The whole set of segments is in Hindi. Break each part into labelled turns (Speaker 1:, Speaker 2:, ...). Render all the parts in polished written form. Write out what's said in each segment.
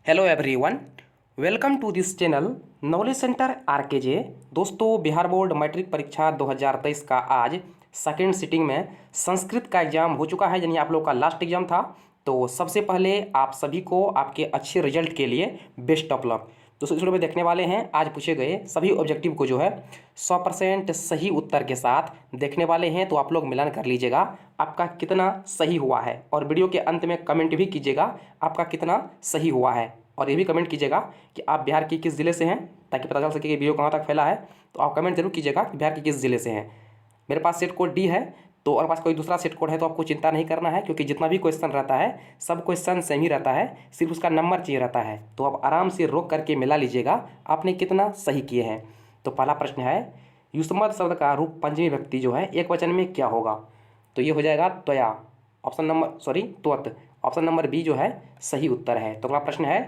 Speaker 1: Hello everyone, welcome to this channel knowledge centre RKJ. दोस्तों, बिहार बोर्ड मैट्रिक परीक्षा 2023 का आज सेकेंड सिटिंग में संस्कृत का एग्ज़ाम हो चुका है, यानी आप लोग का लास्ट एग्ज़ाम था। तो सबसे पहले आप सभी को आपके अच्छे रिजल्ट के लिए बेस्ट ऑफ लक। दोस्तों, इस वीडियो में देखने वाले हैं आज पूछे गए सभी ऑब्जेक्टिव को जो है 100% सही उत्तर के साथ देखने वाले हैं। तो आप लोग मिलान कर लीजिएगा आपका कितना सही हुआ है, और वीडियो के अंत में कमेंट भी कीजिएगा आपका कितना सही हुआ है। और ये भी कमेंट कीजिएगा कि आप बिहार के किस ज़िले से हैं, ताकि पता चल सके कि वीडियो कहाँ तक फैला है। तो आप कमेंट जरूर कीजिएगा कि बिहार के किस ज़िले से हैं। मेरे पास सेट कोड डी है, तो और पास कोई दूसरा सेट कोड है तो आपको चिंता नहीं करना है, क्योंकि जितना भी क्वेश्चन रहता है सब क्वेश्चन सेम ही रहता है, सिर्फ उसका नंबर चाहिए रहता है। तो आप आराम से रोक करके मिला लीजिएगा आपने कितना सही किए हैं। तो पहला प्रश्न है, युष्मत शब्द का रूप पंचमी व्यक्ति जो है एक वचन में क्या होगा? तो ये हो जाएगा त्वया। त्वत। ऑप्शन नंबर बी जो है सही उत्तर है। तो अगला प्रश्न है,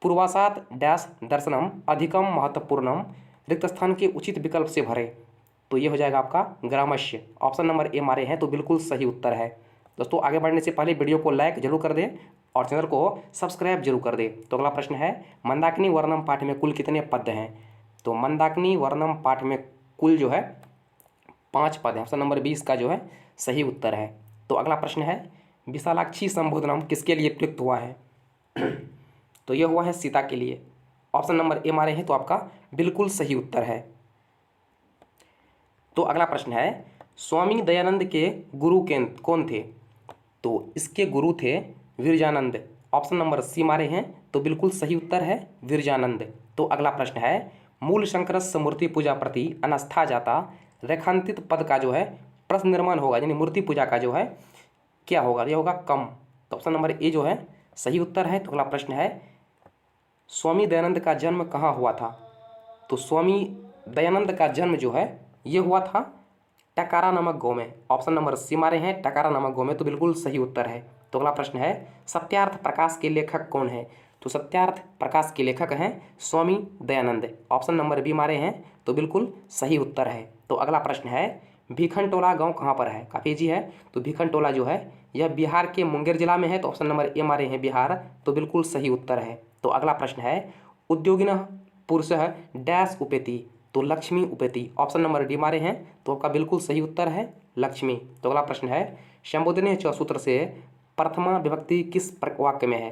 Speaker 1: पूर्वासात डैश दर्शनम अधिकम महत्वपूर्णम रिक्त स्थान के उचित विकल्प से भरे। तो ये हो जाएगा आपका ग्रामस्य। ऑप्शन नंबर ए मारे हैं तो बिल्कुल सही उत्तर है। दोस्तों, आगे बढ़ने से पहले वीडियो को लाइक जरूर कर दें और चैनल को सब्सक्राइब जरूर कर दें। तो अगला प्रश्न है, मंदाकिनी वर्णम पाठ में कुल कितने पद हैं? तो मंदाकिनी वर्णम पाठ में कुल जो है 5 पद है। ऑप्शन नंबर 20 का जो है सही उत्तर है। तो अगला प्रश्न है, विशालाक्षी संबोधनम किसके लिए प्रयुक्त हुआ है? तो यह हुआ है सीता के लिए। ऑप्शन नंबर ए मारे हैं तो आपका बिल्कुल सही उत्तर है। तो अगला प्रश्न है, स्वामी दयानंद के गुरु के कौन थे? तो इसके गुरु थे विरजानंद। ऑप्शन नंबर सी मारे हैं तो बिल्कुल सही उत्तर है विरजानंद। तो अगला प्रश्न है, मूल शंकरस्य मूर्ति पूजा प्रति अनास्था जाता रेखांकित पद का जो है प्रश्न निर्माण होगा, यानी मूर्ति पूजा का जो है क्या होगा? यह होगा कम। तो ऑप्शन नंबर ए जो है सही उत्तर है। तो अगला प्रश्न है, स्वामी दयानंद का जन्म कहाँ हुआ था? तो स्वामी दयानंद का जन्म जो है ये हुआ था टकारा नामक गाँव में। ऑप्शन नंबर सी मारे हैं टकारा नामक गाँव में, तो बिल्कुल सही उत्तर है। तो अगला प्रश्न है, सत्यार्थ प्रकाश के लेखक कौन है? तो सत्यार्थ प्रकाश के लेखक हैं Swami Dayanand. Option number B मारे हैं तो बिल्कुल सही उत्तर है। तो अगला प्रश्न है, भीखनटोला गांव कहाँ पर है? काफ़ी इजी है। तो भीखनटोला जो है यह बिहार के मुंगेर जिला में है। तो ऑप्शन नंबर ए मारे हैं बिहार, तो बिल्कुल सही उत्तर है। तो अगला प्रश्न है, उद्योगिनः पुरुषः डैश उपेति। तो लक्ष्मी उपेति। ऑप्शन नंबर डी मारे हैं तो आपका बिल्कुल सही उत्तर है लक्ष्मी। तो अगला प्रश्न है, संबोधनीय च सूत्र से प्रथमा विभक्ति किस वाक्य में है?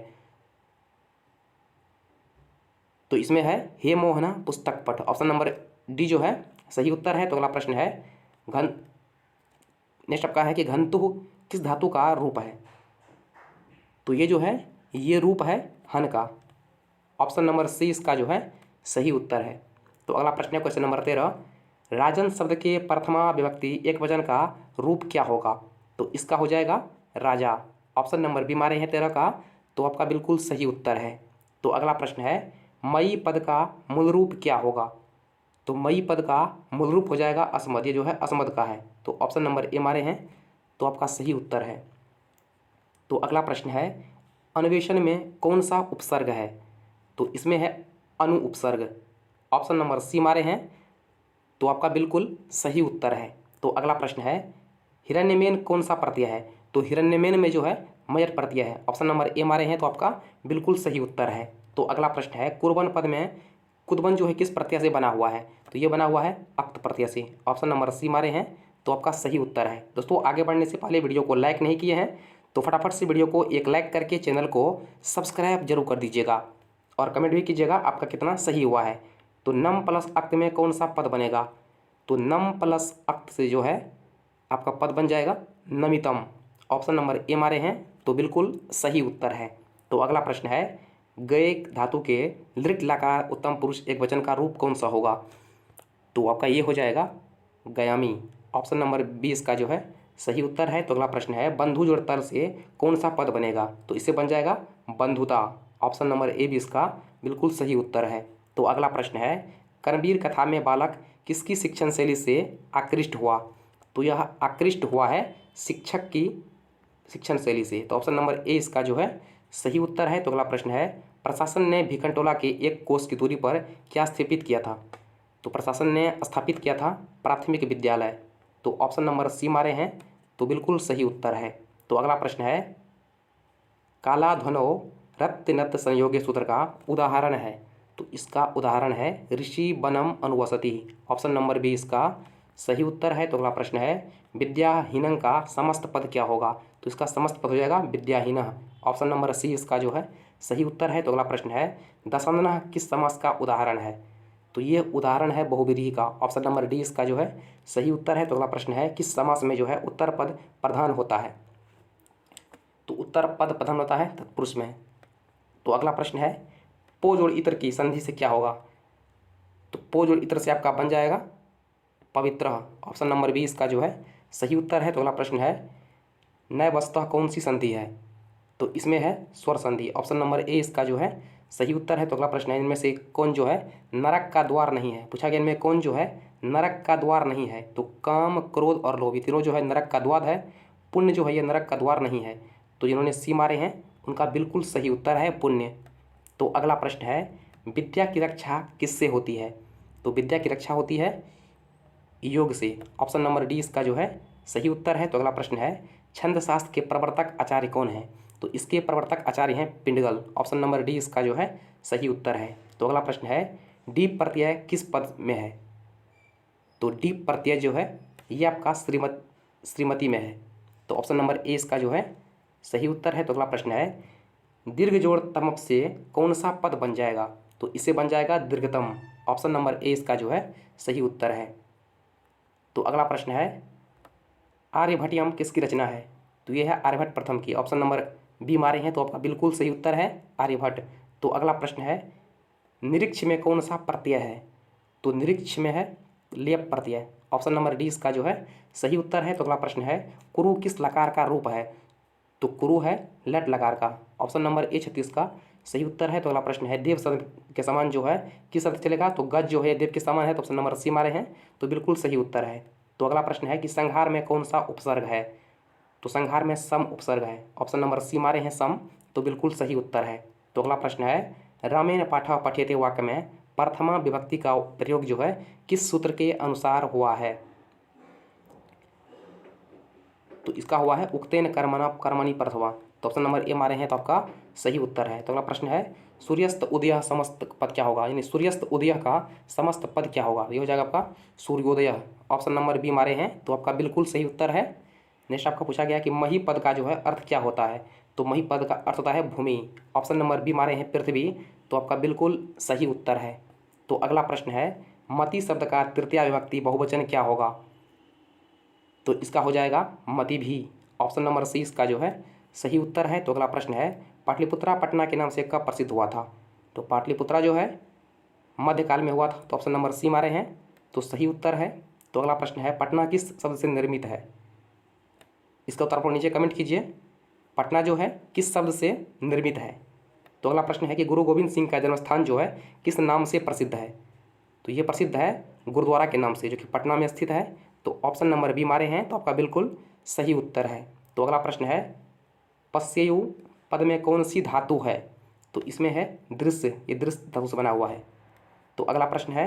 Speaker 1: तो इसमें है हे मोहना पुस्तक पठ। ऑप्शन नंबर डी जो है सही उत्तर है। तो अगला प्रश्न है, घन नेक्स्ट आपका है कि घंतु किस धातु का रूप है? तो ये जो है ये रूप है हन का। ऑप्शन नंबर सी इसका जो है सही उत्तर है। तो अगला प्रश्न है क्वेश्चन नंबर 13, राजन शब्द के प्रथमा विभक्ति एक वचन का रूप क्या होगा? तो इसका हो जाएगा राजा। ऑप्शन नंबर बी मारे हैं 13 का, तो आपका बिल्कुल सही उत्तर है। तो अगला प्रश्न है, मई पद का मूल रूप क्या होगा? तो मई पद का मूल रूप हो जाएगा अस्मद। ये जो है अस्मद का है। तो ऑप्शन नंबर ए मारे हैं तो आपका सही उत्तर है। तो अगला प्रश्न है, अन्वेषण में कौन सा उपसर्ग है? तो इसमें है अनु उपसर्ग। ऑप्शन नंबर सी मारे हैं तो आपका बिल्कुल सही उत्तर है। तो अगला प्रश्न है, हिरण्यमेन कौन सा प्रत्यय है? तो हिरण्यमेन में जो है मयट प्रत्यय है। ऑप्शन नंबर ए मारे हैं तो आपका बिल्कुल सही उत्तर है। तो अगला प्रश्न है, कुर्बन पद में कुदबन जो है किस प्रत्यय से बना हुआ है? तो ये बना हुआ है अक्त प्रत्यय से। ऑप्शन नंबर सी मारे हैं तो आपका सही उत्तर है। दोस्तों, आगे बढ़ने से पहले वीडियो को लाइक नहीं किए हैं तो फटाफट से वीडियो को एक लाइक करके चैनल को सब्सक्राइब जरूर कर दीजिएगा, और कमेंट भी कीजिएगा आपका कितना सही हुआ है। तो नम प्लस अक्त में कौन सा पद बनेगा? तो नम प्लस अक्त से जो है आपका पद बन जाएगा नमितम। ऑप्शन नंबर ए मारे हैं तो बिल्कुल सही उत्तर है। तो अगला प्रश्न है, गए धातु के लिट लकार उत्तम पुरुष एक वचन का रूप कौन सा होगा? तो आपका ये हो जाएगा गयामी। ऑप्शन नंबर 20 का जो है सही उत्तर है। तो अगला प्रश्न है, बंधु जोड़ तल से कौन सा पद बनेगा? तो इससे बन जाएगा बंधुता। ऑप्शन नंबर ए 20 का बिल्कुल सही उत्तर है। तो अगला प्रश्न है, कर्मवीर कथा में बालक किसकी शिक्षण शैली से आकृष्ट हुआ? तो यह आकृष्ट हुआ है शिक्षक की शिक्षण शैली से। तो ऑप्शन नंबर ए इसका जो है सही उत्तर है। तो अगला प्रश्न है, प्रशासन ने भीखनटोला के एक कोस की दूरी पर क्या स्थापित किया था? तो प्रशासन ने स्थापित किया था प्राथमिक विद्यालय। तो ऑप्शन नंबर सी मारे हैं तो बिल्कुल सही उत्तर है। तो अगला प्रश्न है, काला ध्वनो रत्त नत्त संयोगे सूत्र का उदाहरण है? तो इसका उदाहरण है ऋषि बनम अनुवसति। ऑप्शन नंबर बी इसका सही उत्तर है। तो अगला प्रश्न है विद्याहीनं का समस्त पद क्या होगा? तो इसका समस्त पद हो जाएगा विद्याहीनः। ऑप्शन नंबर सी इसका जो है सही उत्तर है। तो अगला प्रश्न है दशंधनः किस समास का उदाहरण है? तो ये उदाहरण है बहुव्रीहि का। ऑप्शन नंबर डी इसका जो है सही उत्तर है। तो अगला प्रश्न है किस समास में जो है उत्तर पद प्रधान होता है? तो उत्तर पद प्रधान होता है तत्पुरुष में। तो अगला प्रश्न है पो जोड़ इतर की संधि से क्या होगा? तो पो जोड़ इतर से आपका बन जाएगा पवित्र। ऑप्शन नंबर बी इसका जो है सही उत्तर है। तो अगला प्रश्न है नय वस्तुतः कौन सी संधि है? तो इसमें है स्वर संधि। ऑप्शन नंबर ए इसका जो है सही उत्तर है। तो अगला प्रश्न है इनमें से कौन जो है नरक का द्वार नहीं है? पूछा गया इनमें कौन जो है नरक का द्वार नहीं है? तो काम, क्रोध और लोभ तीनों जो है नरक का द्वार है। पुण्य जो है ये नरक का द्वार नहीं है। तो जिन्होंने सी मारे हैं उनका बिल्कुल सही उत्तर है पुण्य। तो अगला प्रश्न है विद्या की रक्षा किससे होती है? तो विद्या की रक्षा होती है योग से। ऑप्शन नंबर डी इसका जो है सही उत्तर है। तो अगला प्रश्न है छंद शास्त्र के प्रवर्तक आचार्य कौन है? तो इसके प्रवर्तक आचार्य हैं पिंडगल। ऑप्शन नंबर डी इसका जो है सही उत्तर है। तो अगला प्रश्न है डी प्रत्यय किस पद में है? तो डी प्रत्यय जो है ये आपका श्रीमती में है। तो ऑप्शन नंबर ए इसका जो है सही उत्तर है। तो अगला प्रश्न है दीर्घ जोड़ तमप से कौन सा पद बन जाएगा? तो इसे बन जाएगा दीर्घतम। ऑप्शन नंबर ए इसका जो है सही उत्तर है। तो अगला प्रश्न है आर्यभट्टियम किसकी रचना है? तो ये है आर्यभट्ट प्रथम की। ऑप्शन नंबर बी मारे हैं तो आपका बिल्कुल सही उत्तर है आर्यभट्ट। तो अगला प्रश्न है निरीक्ष में कौन सा प्रत्यय है? तो निरीक्ष में है लेप प्रत्यय। ऑप्शन नंबर डी इसका जो है सही उत्तर है। तो अगला प्रश्न है कुरु किस लकार का रूप है? तो कुरु है लट लकार का। ऑप्शन नंबर ए 36 का सही उत्तर है। तो अगला प्रश्न है देव शब्द के समान जो है किस अर्थ चलेगा? तो गज जो है देव के समान है। तो ऑप्शन नंबर सी मारे हैं तो बिल्कुल सही उत्तर है। तो अगला प्रश्न है कि संहार में कौन सा उपसर्ग है? तो संहार में सम उपसर्ग है। ऑप्शन नंबर सी मारे हैं सम। तो बिल्कुल सही उत्तर है। तो अगला प्रश्न है रामेण पाठः पठ्यते वाक्य में प्रथमा विभक्ति का प्रयोग जो है किस सूत्र के अनुसार हुआ है? तो इसका हुआ है उक्तेन कर्मणा कर्मणि प्रथमा। तो ऑप्शन नंबर ए मारे हैं तो आपका सही उत्तर है। तो अगला प्रश्न है सूर्यास्त उदय समस्त पद क्या होगा? यानी सूर्यास्त उदय का समस्त पद क्या होगा? ये हो जाएगा आपका सूर्योदय। ऑप्शन नंबर बी मारे हैं तो आपका बिल्कुल सही उत्तर है। नेक्स्ट आपका पूछा गया कि मही पद का जो है अर्थ क्या होता है? तो मही पद का अर्थ होता है भूमि। ऑप्शन नंबर बी मारे हैं पृथ्वी। तो आपका बिल्कुल सही उत्तर है। तो अगला प्रश्न है मति शब्द का तृतीया विभक्ति बहुवचन क्या होगा? तो इसका हो जाएगा मति भी। ऑप्शन नंबर सी इसका जो है सही उत्तर है। तो अगला प्रश्न है पाटलिपुत्रा पटना के नाम से कब प्रसिद्ध हुआ था? तो पाटलिपुत्रा जो है मध्यकाल में हुआ था। तो ऑप्शन नंबर सी मारे हैं तो सही उत्तर है। तो अगला प्रश्न है पटना किस शब्द से निर्मित है? इसका उत्तर आप नीचे कमेंट कीजिए। पटना जो है किस शब्द से निर्मित है? तो अगला प्रश्न है कि गुरु गोविंद सिंह का जन्मस्थान जो है किस नाम से प्रसिद्ध है? तो ये प्रसिद्ध है गुरुद्वारा के नाम से जो कि पटना में स्थित है। तो ऑप्शन नंबर बी मारे हैं तो आपका बिल्कुल सही उत्तर है। तो अगला प्रश्न है पश्ययु पद में कौन सी धातु है? तो इसमें है दृश्य। ये दृश्य धातु से बना हुआ है। तो अगला प्रश्न है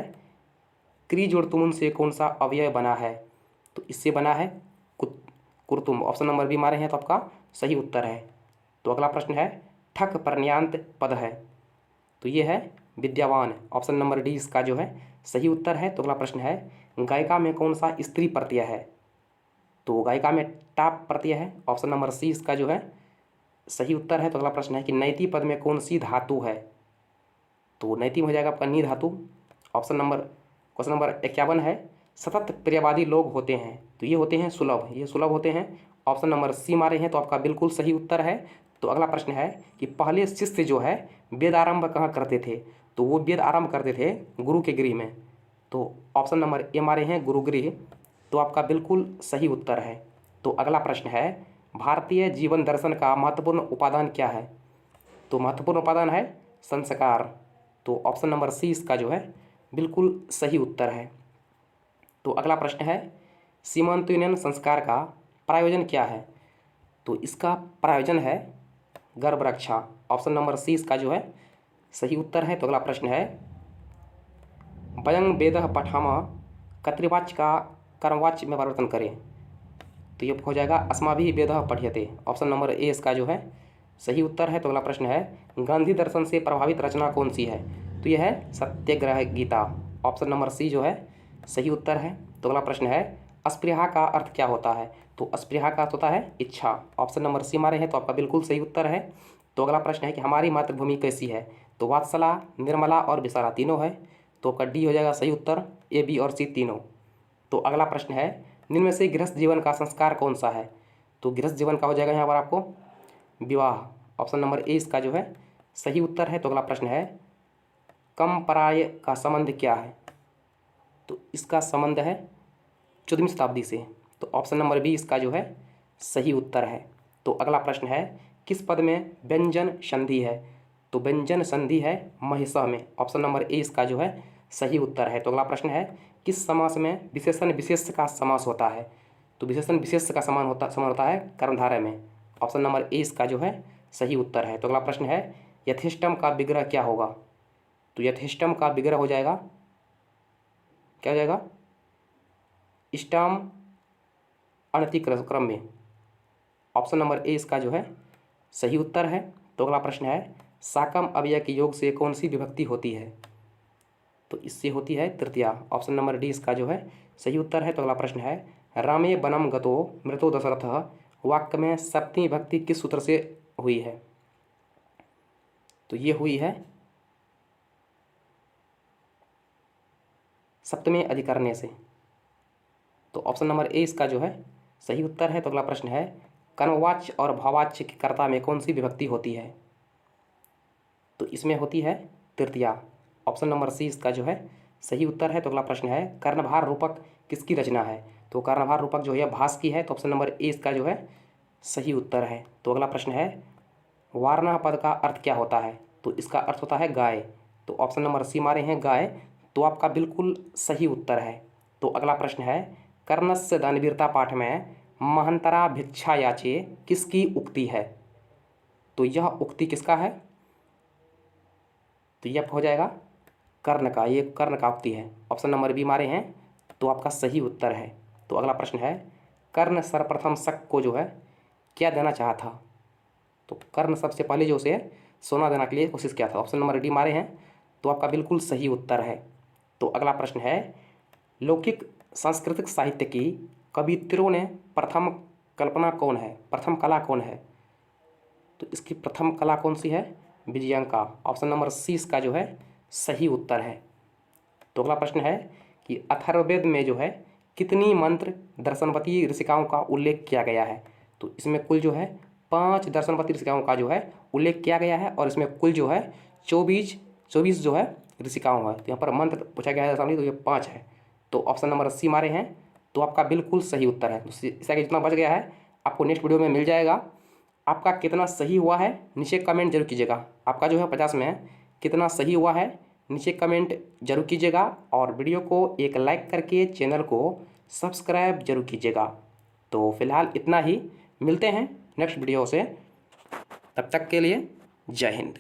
Speaker 1: क्री जोड़ तुमुन से कौन सा अवयव बना है? तो इससे बना है कुर्तुम। ऑप्शन नंबर बी मारे हैं तो आपका सही उत्तर है। तो अगला प्रश्न है ठक प्रन्यांत पद है। तो ये है विद्यावान। ऑप्शन नंबर डी इसका जो है सही उत्तर है। तो अगला प्रश्न है गायिका में कौन सा स्त्री प्रत्यय है? तो गायिका में टाप प्रत्यय है। ऑप्शन नंबर सी इसका जो है सही उत्तर है। तो अगला प्रश्न है कि नैति पद में कौन सी धातु है? तो नैति में हो जाएगा आपका नी धातु। ऑप्शन नंबर क्वेश्चन नंबर 51 है सतत प्रियवादी लोग होते हैं। तो ये होते हैं सुलभ। ये सुलभ होते हैं। ऑप्शन नंबर सी मारे हैं तो आपका बिल्कुल सही उत्तर है। तो अगला प्रश्न है कि पहले शिष्य जो है वेद आरंभ कहाँ करते थे? तो वो वेद आरंभ करते थे गुरु के गृह में। तो ऑप्शन नंबर ए मारे हैं गुरुगृह। तो आपका बिल्कुल सही उत्तर है। तो अगला प्रश्न है भारतीय जीवन दर्शन का महत्वपूर्ण उपादान क्या है? तो महत्वपूर्ण उपादान है संस्कार। तो ऑप्शन नंबर सी इसका जो है बिल्कुल सही उत्तर है। तो अगला प्रश्न है सीमांतोन्नयन संस्कार का प्रायोजन क्या है? तो इसका प्रायोजन है गर्भ रक्षा। ऑप्शन नंबर सी इसका जो है सही उत्तर है। तो अगला प्रश्न है वयं वेदः पठामः कर्तृवाच्य का कर्मवाच्य में परिवर्तन करें। तो ये हो जाएगा अस्माभिः वेदः पठ्यते। ऑप्शन नंबर ए इसका जो है सही उत्तर है। तो अगला प्रश्न है गांधी दर्शन से प्रभावित रचना कौन सी है? तो यह है सत्याग्रह गीता। ऑप्शन नंबर सी जो है सही उत्तर है। तो अगला प्रश्न है अस्पृहा का अर्थ क्या होता है? तो अस्पृहा का अर्थ होता है इच्छा। ऑप्शन नंबर सी मारे हैं तो आपका बिल्कुल सही उत्तर है। तो अगला प्रश्न है कि हमारी मातृभूमि कैसी है? तो वात्सला, निर्मला और विशाला तीनों है। तो आपका डी हो जाएगा सही उत्तर, ए, बी और सी तीनों। तो अगला प्रश्न है निम्न में से गृहस्थ जीवन का संस्कार कौन सा है? तो गृहस्थ जीवन का हो जाएगा यहाँ पर आपको विवाह। ऑप्शन नंबर ए इसका जो है सही उत्तर है। तो अगला प्रश्न है कम पराय का संबंध क्या है? तो इसका संबंध है 14वीं शताब्दी से। तो ऑप्शन नंबर बी इसका जो है सही उत्तर है। तो अगला प्रश्न है किस पद में व्यंजन संधि है? तो व्यंजन संधि है महिषा में। ऑप्शन नंबर ए इसका जो है सही उत्तर है। तो अगला प्रश्न है किस समास में विशेषण विशेष का समास होता है? तो विशेषण विशेष का समान होता है कर्मधारय में। ऑप्शन नंबर ए इसका जो है सही उत्तर है। तो अगला प्रश्न है यथेष्टम का विग्रह क्या होगा? तो यथेष्टम का विग्रह हो जाएगा, क्या हो जाएगा? इष्टम अनतिक्रम में। ऑप्शन नंबर ए इसका जो है सही उत्तर है। तो अगला प्रश्न है साकम अव्यय के योग से कौन सी विभक्ति होती है? तो इससे होती है तृतीया। ऑप्शन नंबर डी इसका जो है सही उत्तर है। तो अगला प्रश्न है रामे वनम गतो मृतो दशरथ वाक्य में सप्तमी विभक्ति किस सूत्र से हुई है? तो ये हुई है सप्तमी अधिकरण्य से। तो ऑप्शन नंबर ए इसका जो है सही उत्तर है। तो अगला प्रश्न है कर्मवाच्य और भाववाच्य की कर्ता में कौन सी विभक्ति होती है? तो इसमें होती है तृतीया। ऑप्शन नंबर सी इसका जो है सही उत्तर है। तो अगला प्रश्न है कर्णभार रूपक किसकी रचना है? तो कर्णभार रूपक जो है भास की है। तो ऑप्शन नंबर ए इसका जो है सही उत्तर है। तो अगला प्रश्न है वारणा पद का अर्थ क्या होता है? तो इसका अर्थ होता है गाय। तो ऑप्शन नंबर सी मारे हैं गाय। तो आपका बिल्कुल सही उत्तर है। तो अगला प्रश्न है कर्णस्य दानवीरता पाठ में महंतरा भिक्षा याचे किसकी उक्ति है? तो यह उक्ति किसका है? तो यह हो जाएगा कर्ण का, ये कर्ण का उक्ति है। ऑप्शन नंबर बी मारे हैं तो आपका सही उत्तर है। तो अगला प्रश्न है कर्ण सर्वप्रथम शक को जो है क्या देना चाहा था? तो कर्ण सबसे पहले जो उसे सोना देने के लिए कोशिश किया था। ऑप्शन नंबर डी मारे हैं तो आपका बिल्कुल सही उत्तर है। तो अगला प्रश्न है लौकिक सांस्कृतिक साहित्य की कवित्रों ने प्रथम कल्पना कौन है? प्रथम कला कौन है? तो इसकी प्रथम कला कौन सी है? विजयंका। ऑप्शन नंबर सी इसका जो है सही उत्तर है। तो अगला प्रश्न है कि अथर्ववेद में जो है कितनी मंत्र दर्शनवती ऋषिकाओं का उल्लेख किया गया है? तो इसमें कुल जो है 5 दर्शनवती ऋषिकाओं का जो है उल्लेख किया गया है और इसमें कुल जो है 24 जो है ऋषिकाओं है। तो यहाँ पर मंत्र पूछा गया है सामने, तो ये 5 है। तो ऑप्शन नंबर सी मारे हैं तो आपका बिल्कुल सही उत्तर है। तो इसका जितना बच गया है आपको नेक्स्ट वीडियो में मिल जाएगा। आपका कितना सही हुआ है नीचे कमेंट जरूर कीजिएगा। आपका जो है 50 में है, कितना सही हुआ है नीचे कमेंट जरूर कीजिएगा और वीडियो को एक लाइक करके चैनल को सब्सक्राइब जरूर कीजिएगा। तो फिलहाल इतना ही, मिलते हैं नेक्स्ट वीडियो से। तब तक के लिए जय हिंद।